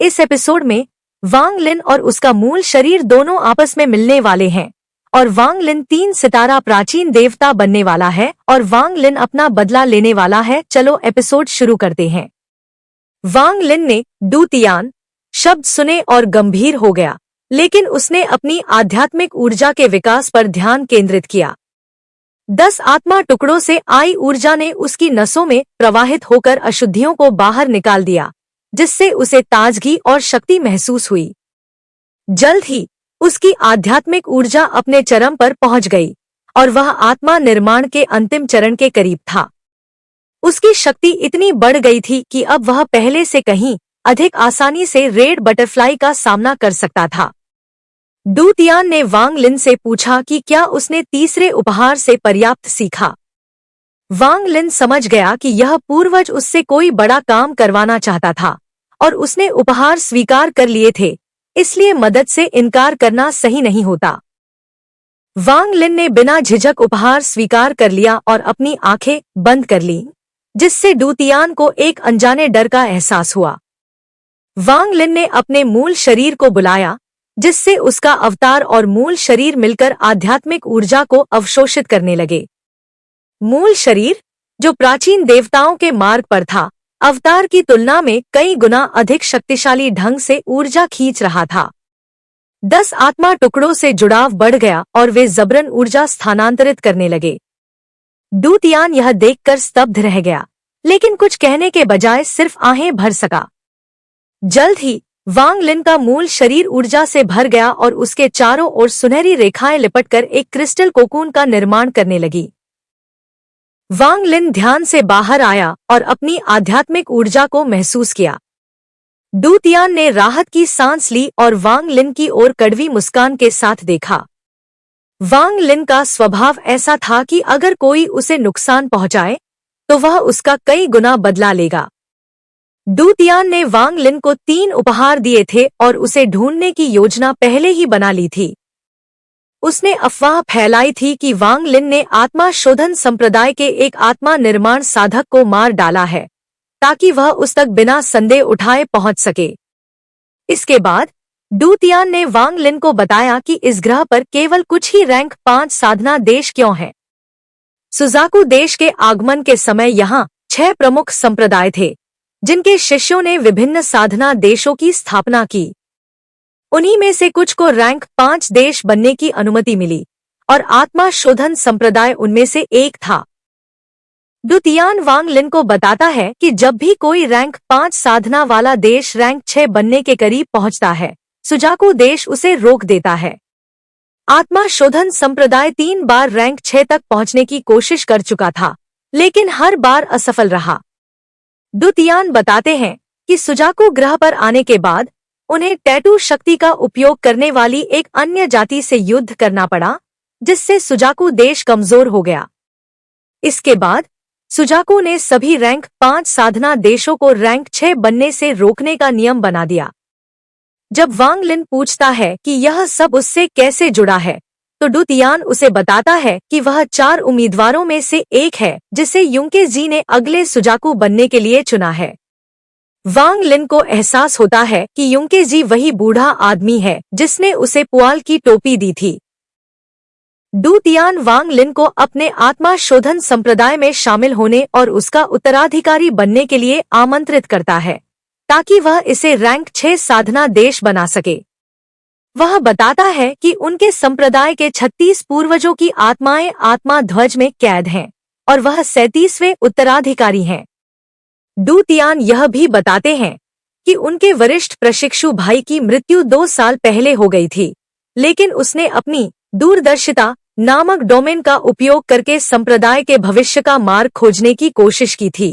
इस एपिसोड में वांग लिन और उसका मूल शरीर दोनों आपस में मिलने वाले हैं और वांग लिन 3 सितारा प्राचीन देवता बनने वाला है और वांग लिन अपना बदला लेने वाला है। चलो एपिसोड शुरू करते हैं। वांग लिन ने डू तियान शब्द सुने और गंभीर हो गया, लेकिन उसने अपनी आध्यात्मिक ऊर्जा के विकास पर ध्यान केंद्रित किया। 10 आत्मा टुकड़ों से आई ऊर्जा ने उसकी नसों में प्रवाहित होकर अशुद्धियों को बाहर निकाल दिया, जिससे उसे ताजगी और शक्ति महसूस हुई। जल्द ही उसकी आध्यात्मिक ऊर्जा अपने चरम पर पहुंच गई और वह आत्मा निर्माण के अंतिम चरण के करीब था। उसकी शक्ति इतनी बढ़ गई थी कि अब वह पहले से कहीं अधिक आसानी से रेड बटरफ्लाई का सामना कर सकता था। डू तियान ने वांग लिन से पूछा कि क्या उसने तीसरे उपहार से पर्याप्त सीखा। वांग लिन समझ गया कि यह पूर्वज उससे कोई बड़ा काम करवाना चाहता था और उसने उपहार स्वीकार कर लिए थे, इसलिए मदद से इनकार करना सही नहीं होता। वांग लिन ने बिना झिझक उपहार स्वीकार कर लिया और अपनी आंखें बंद कर लीं, जिससे डू तियान को एक अनजाने डर का एहसास हुआ। वांग लिन ने अपने मूल शरीर को बुलाया, जिससे उसका अवतार और मूल शरीर मिलकर आध्यात्मिक ऊर्जा को अवशोषित करने लगे। मूल शरीर, जो प्राचीन देवताओं के मार्ग पर था, अवतार की तुलना में कई गुना अधिक शक्तिशाली ढंग से ऊर्जा खींच रहा था। 10 आत्मा टुकड़ों से जुड़ाव बढ़ गया और वे जबरन ऊर्जा स्थानांतरित करने लगे। डू तियान यह देखकर स्तब्ध रह गया, लेकिन कुछ कहने के बजाय सिर्फ आहें भर सका। जल्द ही वांग लिन का मूल शरीर ऊर्जा से भर गया और उसके चारों ओर सुनहरी रेखाएं लिपटकर एक क्रिस्टल कोकून का निर्माण करने लगी। वांग लिन ध्यान से बाहर आया और अपनी आध्यात्मिक ऊर्जा को महसूस किया। डू तियान ने राहत की सांस ली और वांग लिन की ओर कड़वी मुस्कान के साथ देखा। वांग लिन का स्वभाव ऐसा था कि अगर कोई उसे नुकसान पहुंचाए तो वह उसका कई गुना बदला लेगा। डू तियान ने वांग लिन को 3 उपहार दिए थे और उसे ढूंढने की योजना पहले ही बना ली थी। उसने अफवाह फैलाई थी कि वांग लिन ने आत्मा शोधन संप्रदाय के एक आत्मा निर्माण साधक को मार डाला है, ताकि वह उस तक बिना संदेह उठाए पहुंच सके। इसके बाद डू तियान ने वांग लिन को बताया कि इस ग्रह पर केवल कुछ ही रैंक 5 साधना देश क्यों हैं। सुजाकू देश के आगमन के समय यहाँ 6 प्रमुख संप्रदाय थे, जिनके शिष्यों ने विभिन्न साधना देशों की स्थापना की। उन्हीं में से कुछ को रैंक 5 देश बनने की अनुमति मिली और आत्मा शोधन संप्रदाय उनमें से एक था। डू तियान वांग लिन को बताता है कि जब भी कोई रैंक 5 साधना वाला देश रैंक 6 बनने के करीब पहुंचता है, सुजाकू देश उसे रोक देता है। आत्मा शोधन संप्रदाय 3 बार रैंक 6 तक पहुंचने की कोशिश कर चुका था, लेकिन हर बार असफल रहा। डू तियान बताते हैं कि सुजाकू ग्रह पर आने के बाद उन्हें टैटू शक्ति का उपयोग करने वाली एक अन्य जाति से युद्ध करना पड़ा, जिससे सुजाकू देश कमजोर हो गया। इसके बाद सुजाकू ने सभी रैंक 5 साधना देशों को रैंक 6 बनने से रोकने का नियम बना दिया। जब वांग लिन पूछता है कि यह सब उससे कैसे जुड़ा है, तो डू तियान उसे बताता है कि वह 4 उम्मीदवारों में से एक है, जिसे युंके जी ने अगले सुजाकू बनने के लिए चुना है। वांग लिन को एहसास होता है कि युंके जी वही बूढ़ा आदमी है जिसने उसे पुआल की टोपी दी थी। डू तियान वांग लिन को अपने आत्मा शोधन संप्रदाय में शामिल होने और उसका उत्तराधिकारी बनने के लिए आमंत्रित करता है, ताकि वह इसे रैंक 6 साधना देश बना सके। वह बताता है कि उनके संप्रदाय के 36 पूर्वजों की आत्माएं आत्मा ध्वज में कैद हैं और वह 37वें उत्तराधिकारी हैं। डू तियान यह भी बताते हैं कि उनके वरिष्ठ प्रशिक्षु भाई की मृत्यु 2 साल पहले हो गई थी, लेकिन उसने अपनी दूरदर्शिता नामक डोमेन का उपयोग करके संप्रदाय के भविष्य का मार्ग खोजने की कोशिश की थी।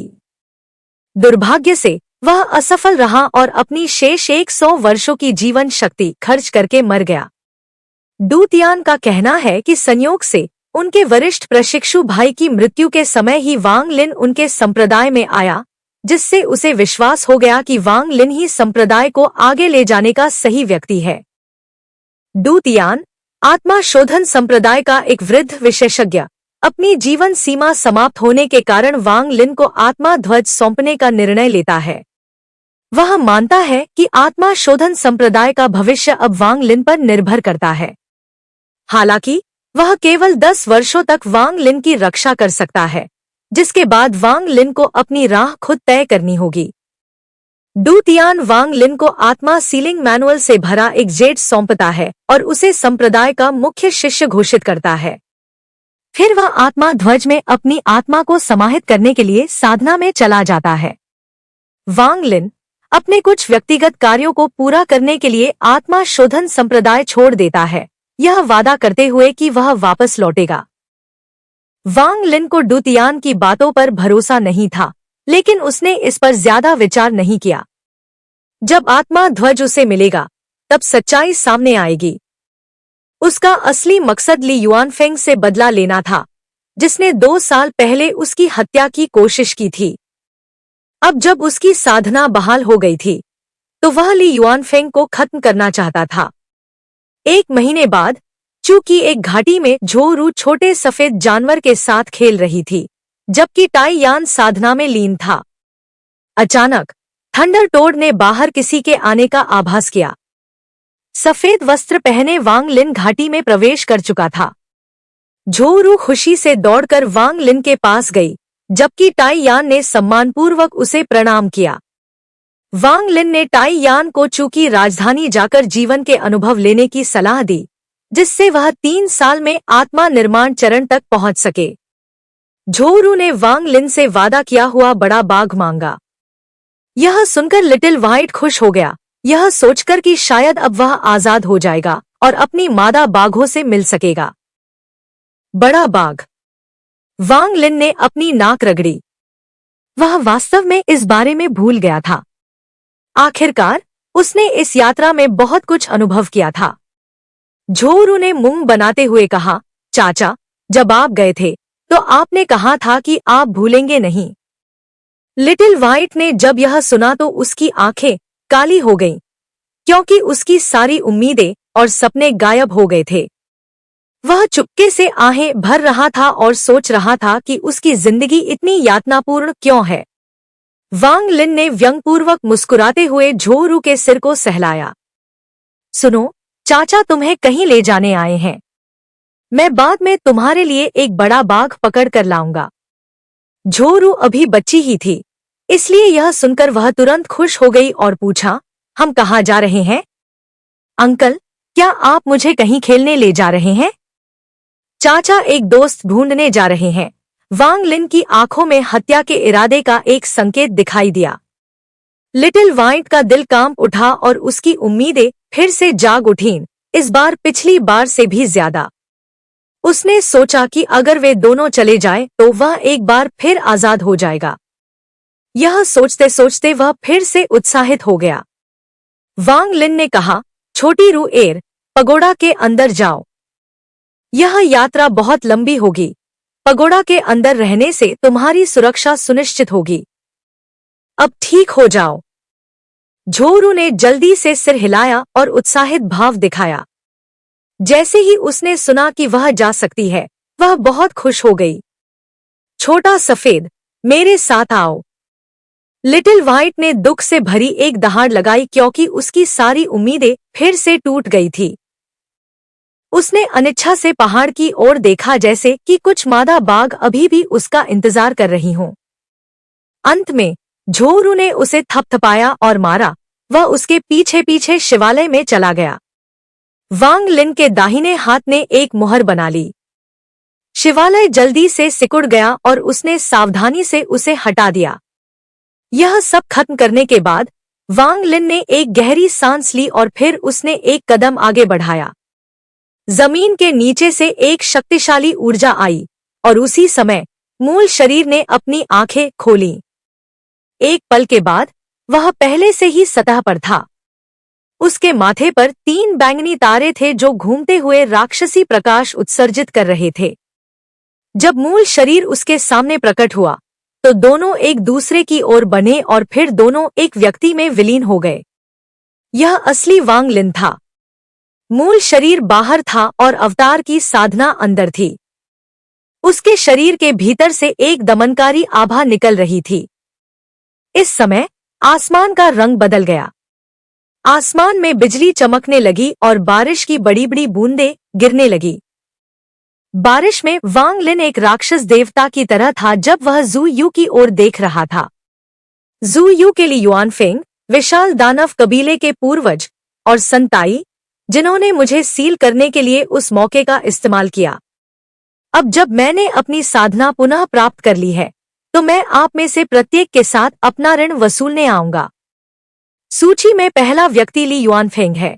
दुर्भाग्य से वह असफल रहा और अपनी शेष 100 वर्षों की जीवन शक्ति खर्च करके मर गया। डू तियान का कहना है कि संयोग से उनके वरिष्ठ प्रशिक्षु भाई की मृत्यु के समय ही वांग लिन उनके संप्रदाय में आया, जिससे उसे विश्वास हो गया कि वांग लिन ही संप्रदाय को आगे ले जाने का सही व्यक्ति है। डू तियान, आत्मा शोधन संप्रदाय का एक वृद्ध विशेषज्ञ, अपनी जीवन सीमा समाप्त होने के कारण वांग लिन को आत्मा ध्वज सौंपने का निर्णय लेता है। वह मानता है कि आत्मा शोधन संप्रदाय का भविष्य अब वांग लिन पर निर्भर करता है। हालांकि वह केवल 10 वर्षों तक वांग लिन की रक्षा कर सकता है, जिसके बाद वांग लिन को अपनी राह खुद तय करनी होगी। डू तियान वांग लिन को आत्मा सीलिंग मैनुअल से भरा एक जेट सौंपता है और उसे संप्रदाय का मुख्य शिष्य घोषित करता है। फिर वह आत्मा ध्वज में अपनी आत्मा को समाहित करने के लिए साधना में चला जाता है। वांग लिन अपने कुछ व्यक्तिगत कार्यों को पूरा करने के लिए आत्मा शोधन संप्रदाय छोड़ देता है, यह वादा करते हुए कि वह वापस लौटेगा। वांग लिन को डू तियान की बातों पर भरोसा नहीं था, लेकिन उसने इस पर ज्यादा विचार नहीं किया। जब आत्मा ध्वज उसे मिलेगा, तब सच्चाई सामने आएगी। उसका असली मकसद ली युआनफेंग से बदला लेना था, जिसने 2 साल पहले उसकी हत्या की कोशिश की थी। अब जब उसकी साधना बहाल हो गई थी, तो वह ली युआनफेंग को खत्म करना चाहता था। 1 महीने बाद चू की एक घाटी में झोरू छोटे सफेद जानवर के साथ खेल रही थी, जबकि टाई यान साधना में लीन था। अचानक थंडर टोड ने बाहर किसी के आने का आभास किया। सफेद वस्त्र पहने वांग लिन घाटी में प्रवेश कर चुका था। झोरू खुशी से दौड़कर वांग लिन के पास गई, जबकि टाई यान ने सम्मानपूर्वक उसे प्रणाम किया। वांग लिन ने टाई यान को चू की राजधानी जाकर जीवन के अनुभव लेने की सलाह दी, जिससे वह 3 साल में आत्मा निर्माण चरण तक पहुंच सके। झोरू ने वांग लिन से वादा किया हुआ बड़ा बाघ मांगा। यह सुनकर लिटिल व्हाइट खुश हो गया, यह सोचकर कि शायद अब वह आजाद हो जाएगा और अपनी मादा बाघों से मिल सकेगा। बड़ा बाघ। वांग लिन ने अपनी नाक रगड़ी। वह वास्तव में इस बारे में भूल गया था। आखिरकार उसने इस यात्रा में बहुत कुछ अनुभव किया था। झोरू ने मुंह बनाते हुए कहा, चाचा, जब आप गए थे तो आपने कहा था कि आप भूलेंगे नहीं। लिटिल व्हाइट ने जब यह सुना तो उसकी आंखें काली हो गईं, क्योंकि उसकी सारी उम्मीदें और सपने गायब हो गए थे। वह चुपके से आहें भर रहा था और सोच रहा था कि उसकी जिंदगी इतनी यातनापूर्ण क्यों है। वांग लिन ने व्यंग्यपूर्वक मुस्कुराते हुए झोरू के सिर को सहलाया। सुनो, चाचा तुम्हें कहीं ले जाने आए हैं। मैं बाद में तुम्हारे लिए एक बड़ा बाघ पकड़ कर लाऊंगा। झोरू अभी बच्ची ही थी, इसलिए यह सुनकर वह तुरंत खुश हो गई और पूछा, हम कहाँ जा रहे हैं? अंकल, क्या आप मुझे कहीं खेलने ले जा रहे हैं? चाचा एक दोस्त ढूंढने जा रहे हैं। वांग लिन की आंखों में हत्या के इरादे का एक संकेत दिखाई दिया। लिटिल व्हाइट का दिल कांप उठा और उसकी उम्मीदें फिर से जाग उठीं, इस बार पिछली बार से भी ज्यादा। उसने सोचा कि अगर वे दोनों चले जाएं तो वह एक बार फिर आजाद हो जाएगा। यह सोचते सोचते वह फिर से उत्साहित हो गया। वांग लिन ने कहा, छोटी रू एर, पगोड़ा के अंदर जाओ। यह यात्रा बहुत लंबी होगी। पगोड़ा के अंदर रहने से तुम्हारी सुरक्षा सुनिश्चित होगी। अब ठीक हो जाओ। झोरू ने जल्दी से सिर हिलाया और उत्साहित भाव दिखाया। जैसे ही उसने सुना कि वह जा सकती है, वह बहुत खुश हो गई। छोटा सफेद, मेरे साथ आओ। लिटिल व्हाइट ने दुख से भरी एक दहाड़ लगाई, क्योंकि उसकी सारी उम्मीदें फिर से टूट गई थी। उसने अनिच्छा से पहाड़ की ओर देखा, जैसे कि कुछ मादा बाघ अभी भी उसका इंतजार कर रही हों। अंत में झोरू ने उसे थपथपाया और मारा। वह उसके पीछे पीछे शिवालय में चला गया। वांग लिन के दाहिने हाथ ने एक मुहर बना ली। शिवालय जल्दी से सिकुड़ गया और उसने सावधानी से उसे हटा दिया। यह सब खत्म करने के बाद वांग लिन ने एक गहरी सांस ली और फिर उसने एक कदम आगे बढ़ाया। जमीन के नीचे से एक शक्तिशाली ऊर्जा आई और उसी समय मूल शरीर ने अपनी आंखें खोलीं। एक पल के बाद वह पहले से ही सतह पर था। उसके माथे पर 3 बैंगनी तारे थे जो घूमते हुए राक्षसी प्रकाश उत्सर्जित कर रहे थे। जब मूल शरीर उसके सामने प्रकट हुआ तो दोनों एक दूसरे की ओर बने और फिर दोनों एक व्यक्ति में विलीन हो गए। यह असली वांग लिन था। मूल शरीर बाहर था और अवतार की साधना अंदर थी। उसके शरीर के भीतर से एक दमनकारी आभा निकल रही थी। इस समय आसमान का रंग बदल गया। आसमान में बिजली चमकने लगी और बारिश की बड़ी बड़ी बूंदें गिरने लगी। बारिश में वांग लिन एक राक्षस देवता की तरह था जब वह जू यू की ओर देख रहा था। जू यू के लिए युआनफेंग विशाल दानव कबीले के पूर्वज और संताई, जिन्होंने मुझे सील करने के लिए उस मौके का इस्तेमाल किया। अब जब मैंने अपनी साधना पुनः प्राप्त कर ली है तो मैं आप में से प्रत्येक के साथ अपना ऋण वसूलने आऊंगा। सूची में पहला व्यक्ति ली युआनफेंग है।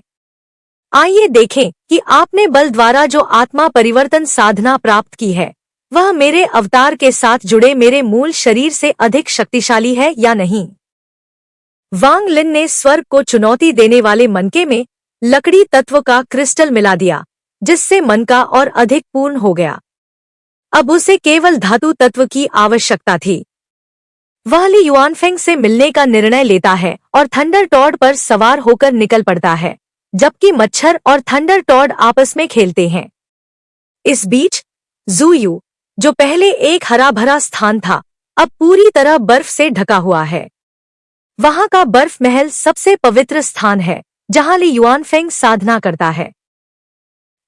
आइए देखें कि आपने बल द्वारा जो आत्मा परिवर्तन साधना प्राप्त की है वह मेरे अवतार के साथ जुड़े मेरे मूल शरीर से अधिक शक्तिशाली है या नहीं। वांग लिन ने स्वर्ग को चुनौती देने वाले मनके में लकड़ी तत्व का क्रिस्टल मिला दिया, जिससे मनका और अधिक पूर्ण हो गया। अब उसे केवल धातु तत्व की आवश्यकता थी। वह ली युआनफेंग से मिलने का निर्णय लेता है और थंडर टॉड पर सवार होकर निकल पड़ता है, जबकि मच्छर और थंडर टॉड आपस में खेलते हैं। इस बीच जू यू, जो पहले एक हरा भरा स्थान था, अब पूरी तरह बर्फ से ढका हुआ है। वहां का बर्फ महल सबसे पवित्र स्थान है जहां ली युआनफेंग साधना करता है।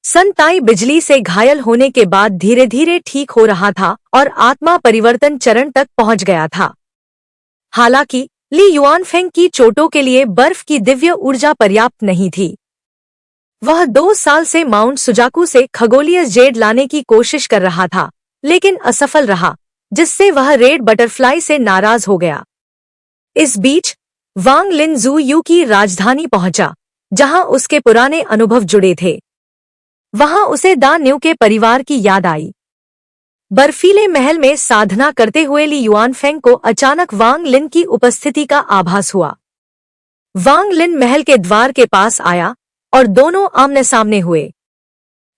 संताई बिजली से घायल होने के बाद धीरे धीरे ठीक हो रहा था और आत्मा परिवर्तन चरण तक पहुंच गया था। हालांकि ली युआनफेंग की चोटों के लिए बर्फ की दिव्य ऊर्जा पर्याप्त नहीं थी। वह 2 साल से माउंट सुजाकू से खगोलीय जेड लाने की कोशिश कर रहा था, लेकिन असफल रहा, जिससे वह रेड बटरफ्लाई से नाराज हो गया। इस बीच वांग लिन जू यू की राजधानी पहुंचा, जहां उसके पुराने अनुभव जुड़े थे। वहां उसे दा न्यू के परिवार की याद आई। बर्फीले महल में साधना करते हुए ली युआनफेंग को अचानक वांग लिन की उपस्थिति का आभास हुआ। वांग लिन महल के द्वार के पास आया और दोनों आमने सामने हुए।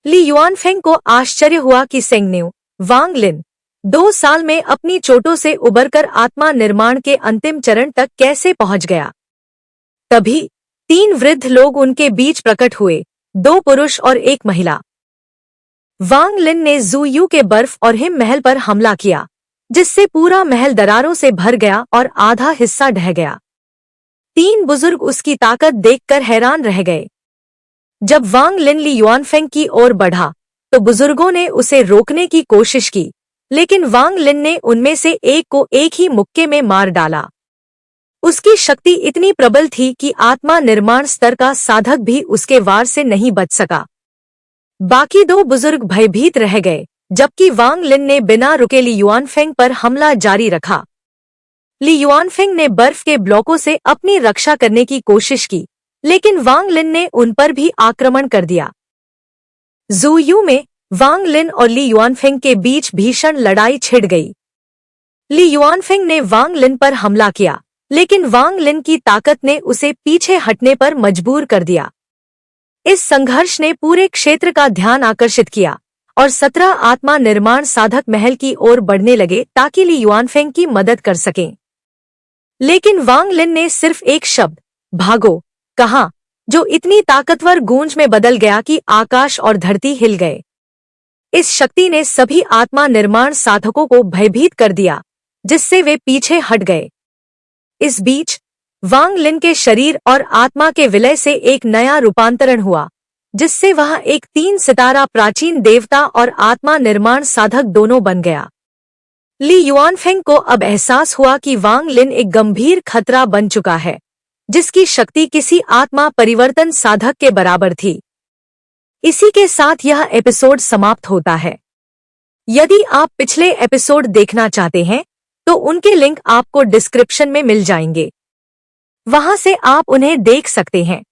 ली युआनफेंग को आश्चर्य हुआ कि सेंगन्यू, वांग लिन 2 साल में अपनी चोटों से उबरकर आत्मा निर्माण के अंतिम चरण तक कैसे पहुंच गया। तभी 3 वृद्ध लोग उनके बीच प्रकट हुए, 2 पुरुष और 1 महिला। वांग लिन ने जू यू के बर्फ और हिम महल पर हमला किया, जिससे पूरा महल दरारों से भर गया और आधा हिस्सा ढह गया। 3 बुजुर्ग उसकी ताकत देखकर हैरान रह गए। जब वांग लिन ली युआनफेंग की ओर बढ़ा तो बुजुर्गों ने उसे रोकने की कोशिश की, लेकिन वांग लिन ने उनमें से एक को एक ही मुक्के में मार डाला। उसकी शक्ति इतनी प्रबल थी कि आत्मा निर्माण स्तर का साधक भी उसके वार से नहीं बच सका। बाकी 2 बुजुर्ग भयभीत रह गए, जबकि वांग लिन ने बिना रुके ली युआनफेंग पर हमला जारी रखा। ली युआनफेंग ने बर्फ के ब्लॉकों से अपनी रक्षा करने की कोशिश की, लेकिन वांग लिन ने उन पर भी आक्रमण कर दिया। जू यू में वांग लिन और ली युआनफेंग के बीच भीषण लड़ाई छिड़ गई। ली युआनफेंग ने वांग लिन पर हमला किया, लेकिन वांग लिन की ताकत ने उसे पीछे हटने पर मजबूर कर दिया। इस संघर्ष ने पूरे क्षेत्र का ध्यान आकर्षित किया और 17 आत्मा निर्माण साधक महल की ओर बढ़ने लगे ताकि ली युआनफेंग की मदद कर सकें। लेकिन वांग लिन ने सिर्फ एक शब्द, भागो, कहा, जो इतनी ताकतवर गूंज में बदल गया कि आकाश और धरती हिल गए। इस शक्ति ने सभी आत्मा निर्माण साधकों को भयभीत कर दिया, जिससे वे पीछे हट गए। इस बीच वांग लिन के शरीर और आत्मा के विलय से एक नया रूपांतरण हुआ, जिससे वह एक 3 सितारा प्राचीन देवता और आत्मा निर्माण साधक दोनों बन गया। ली युआनफेंग को अब एहसास हुआ कि वांग लिन एक गंभीर खतरा बन चुका है, जिसकी शक्ति किसी आत्मा परिवर्तन साधक के बराबर थी। इसी के साथ यह एपिसोड समाप्त होता है। यदि आप पिछले एपिसोड देखना चाहते हैं तो उनके लिंक आपको डिस्क्रिप्शन में मिल जाएंगे, वहां से आप उन्हें देख सकते हैं।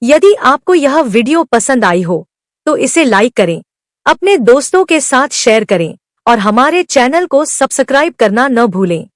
यदि आपको यह वीडियो पसंद आई हो तो इसे लाइक करें, अपने दोस्तों के साथ शेयर करें और हमारे चैनल को सब्सक्राइब करना न भूलें।